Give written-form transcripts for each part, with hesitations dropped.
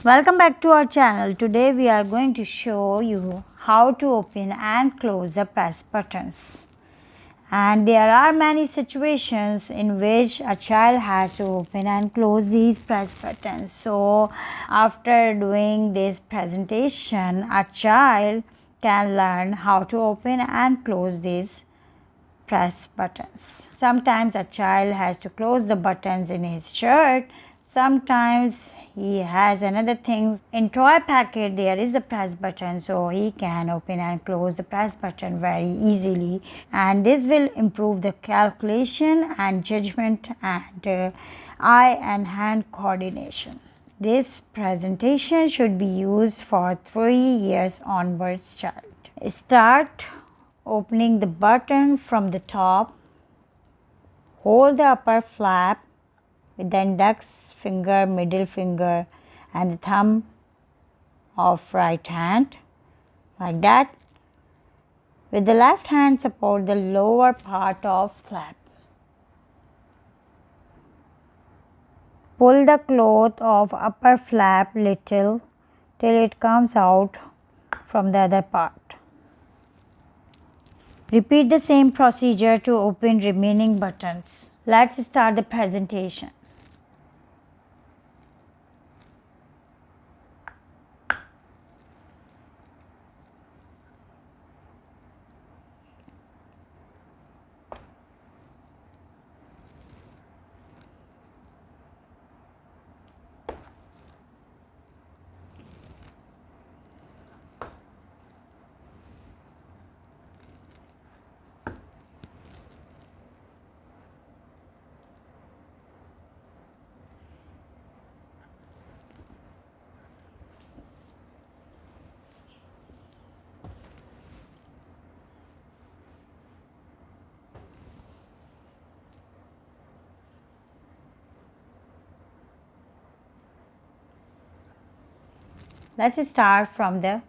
Welcome back to our channel. Today we are going to show you how to open and close the press buttons. And there are many situations in which a child has to open and close these press buttons. So after doing this presentation, a child can learn how to open and close these press buttons. Sometimes a child has to close the buttons in his shirt. Sometimes he has another things. In toy packet there is a press button, so he can open and close the press button very easily, and this will improve the calculation and judgment and eye and hand coordination. This presentation should be used for 3 years onwards child. Start opening the button from the top. Hold the upper flap with the index finger, middle finger and the thumb of right hand like that. With the left hand support the lower part of flap. Pull the cloth of upper flap little till it comes out from the other part. Repeat the same procedure to open remaining buttons. Let's start the presentation. Let's start from the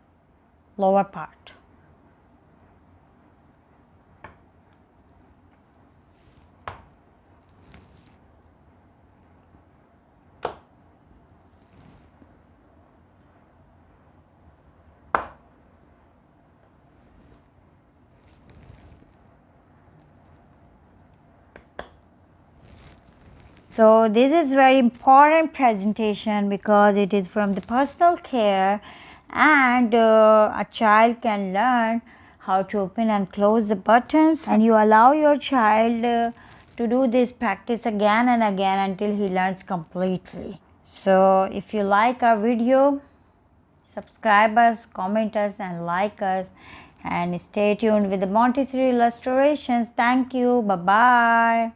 lower part. So this is very important presentation because it is from the personal care, and a child can learn how to open and close the buttons, and you allow your child to do this practice again and again until he learns completely. So if you like our video, subscribe us, comment us and like us, and stay tuned with the Montessori illustrations. Thank you. Bye bye.